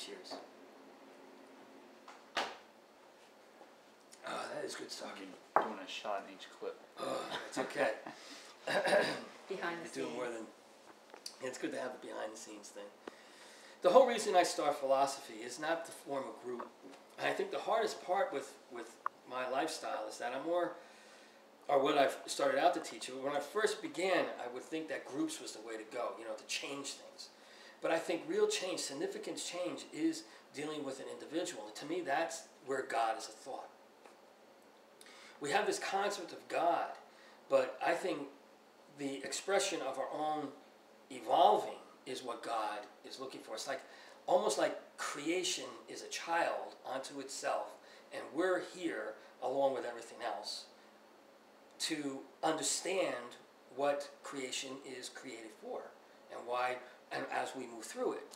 Cheers. Oh, that is good stuff. I'm doing a shot in each clip. Oh, it's okay. Behind the You're doing more scenes. than... It's good to have the behind-the-scenes thing. The whole reason I start philosophy is not to form a group. And I think the hardest part with my lifestyle is that I'm more, or what I've started out to teach. When I first began, I would think that groups was the way to go, you know, to change things. But I think real change, significant change, is dealing with an individual. And to me, that's where God is a thought. We have this concept of God, but I think the expression of our own evolving is what God is looking for. It's like almost like creation is a child unto itself, and we're here along with everything else to understand what creation is created for and why, and as we move through it,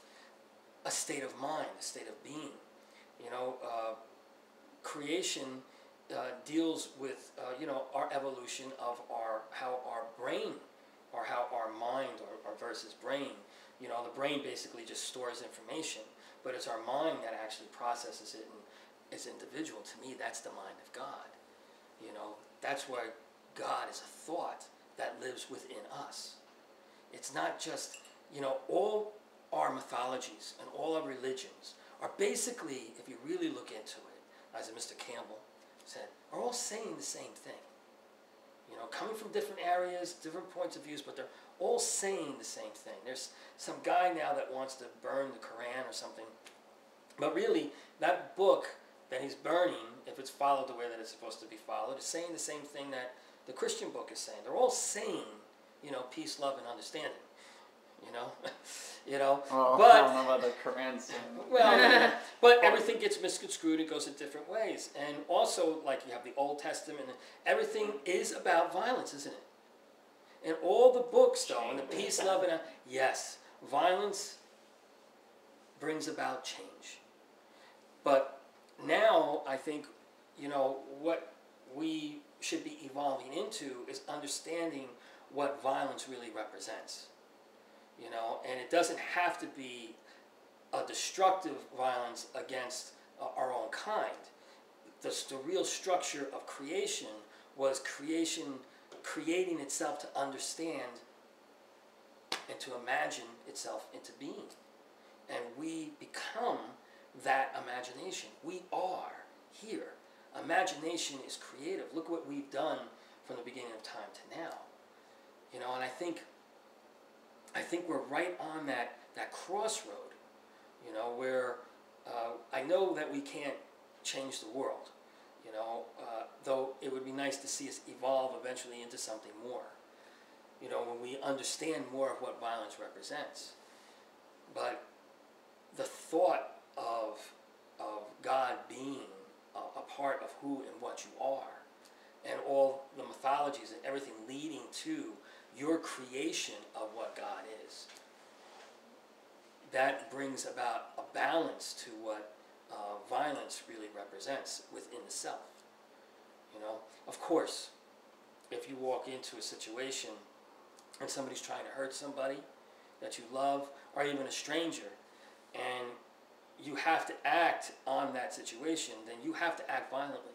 a state of mind, a state of being. You know, creation deals with you know, our evolution of how our brain, or how our mind, or versus brain. You know, the brain basically just stores information, but it's our mind that actually processes it and is individual. To me, that's the mind of God. You know, that's why God is a thought that lives within us. It's not just, you know, all our mythologies and all our religions are basically, if you really look into it, as Mr. Campbell said, are all saying the same thing. You know, coming from different areas, different points of views, but they're all saying the same thing. There's some guy now that wants to burn the Quran or something, but really, that book that he's burning, if it's followed the way that it's supposed to be followed, is saying the same thing that the Christian book is saying. They're all saying, you know, peace, love, and understanding. You know, you know. Well, but I don't know about the Quran saying. well, but everything gets misconstrued. It goes in different ways, and also, like, you have the Old Testament, and everything is about violence, isn't it? And all the books, though, and the peace, love, and yes, violence brings about change. But now, I think, you know, what we should be evolving into is understanding what violence really represents. You know, and it doesn't have to be a destructive violence against our own kind. The real structure of creation was creating itself to understand and to imagine itself into being. And we become that imagination. We are here. Imagination is creative. Look what we've done from the beginning of time to now. You know, and I think we're right on that crossroad, you know, where I know that we can't change the world, you know, though it would be nice to see us evolve eventually into something more, you know, when we understand more of what violence represents. But the thought of God being a part of who and what you are, and all the mythologies and everything leading to your creation of what God is, that brings about a balance to what violence really represents within the self. You know, of course, if you walk into a situation and somebody's trying to hurt somebody that you love, or even a stranger, and you have to act on that situation, then you have to act violently.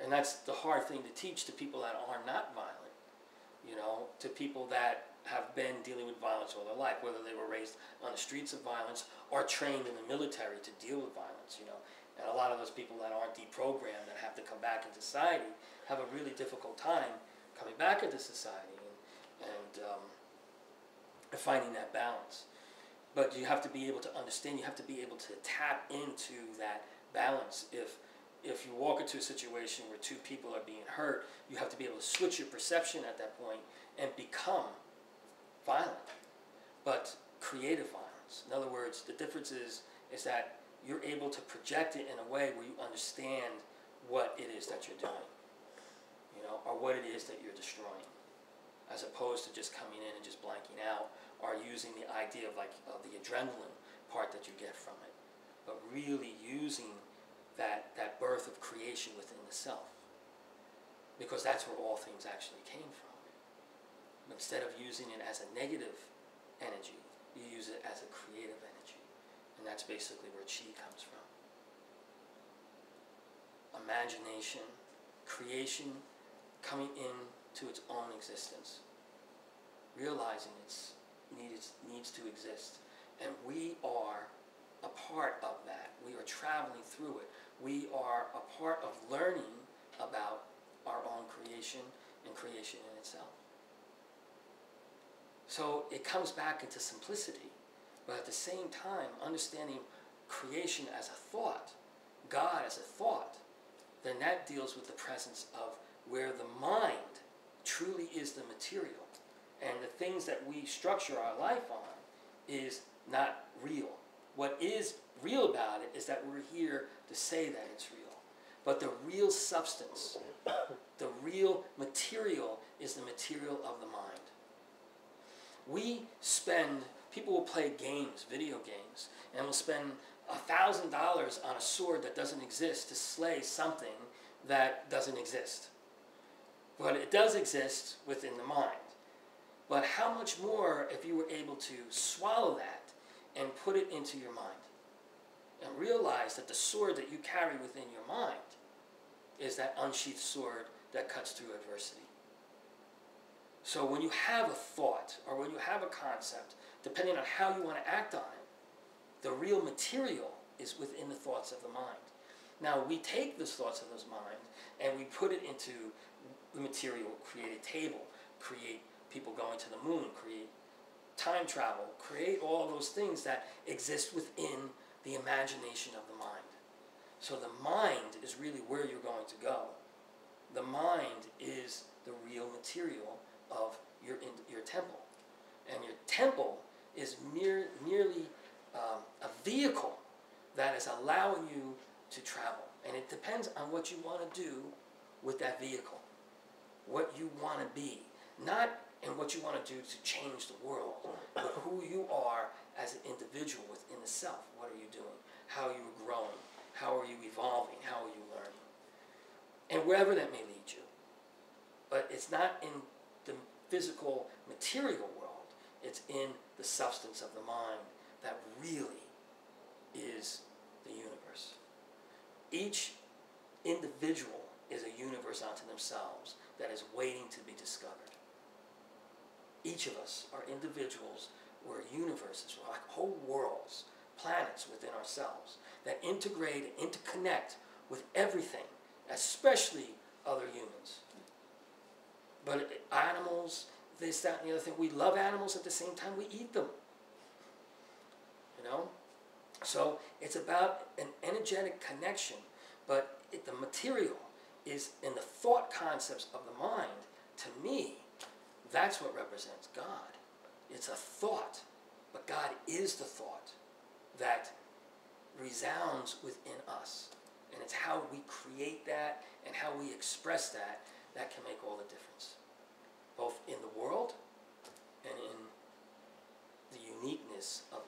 And that's the hard thing to teach to people that are not violent. You know, to people that have been dealing with violence all their life, whether they were raised on the streets of violence or trained in the military to deal with violence, you know. And a lot of those people that aren't deprogrammed, that have to come back into society, have a really difficult time coming back into society and finding that balance. But you have to be able to understand, you have to be able to tap into that balance. If you walk into a situation where two people are being hurt, you have to be able to switch your perception at that point and become violent, but creative violence. In other words, the difference is that you're able to project it in a way where you understand what it is that you're doing, you know, or what it is that you're destroying, as opposed to just coming in and just blanking out, or using the idea of the adrenaline part that you get from it, but really using that birth of creation within the self, because that's where all things actually came from. Instead of using it as a negative energy, you use it as a creative energy, And that's basically where chi comes from. Imagination, creation coming into its own existence, realizing needs to exist. And we are a part of that. We are traveling through it. We are a part of learning about our own creation and creation in itself. So it comes back into simplicity, but at the same time, understanding creation as a thought, God as a thought, then that deals with the presence of where the mind truly is the material. And the things that we structure our life on is not real. What is real about it is that we're here to say that it's real. But the real substance, the real material is the material of the mind. People will play games, video games, and will spend $1,000 on a sword that doesn't exist to slay something that doesn't exist. But it does exist within the mind. But how much more if you were able to swallow that and put it into your mind and realize that the sword that you carry within your mind is that unsheathed sword that cuts through adversity. So when you have a thought or when you have a concept, depending on how you want to act on it, the real material is within the thoughts of the mind. Now we take those thoughts of those mind and we put it into the material, create a table, create people going to the moon, create time travel, create all of those things that exist within the imagination of the mind. So the mind is really where you're going to go. The mind is the real material of your temple. And your temple is merely a vehicle that is allowing you to travel. And it depends on what you want to do with that vehicle. What you want to be. Not in what you want to do to change the world, but who you are as an individual within the self. What are you doing? How are you growing? How are you evolving? How are you learning? And wherever that may lead you. But it's not in the physical material world. It's in the substance of the mind that really is the universe. Each individual is a universe unto themselves that is waiting to be discovered. Each of us are individuals. We're universes, we're like whole worlds, planets within ourselves that integrate and interconnect with everything, especially other humans. But animals, this, that, and the other thing, we love animals at the same time we eat them. You know? So it's about an energetic connection, but the material is in the thought concepts of the mind. To me, that's what represents God. It's a thought, but God is the thought that resounds within us. And it's how we create that and how we express that that can make all the difference. Both in the world and in the uniqueness of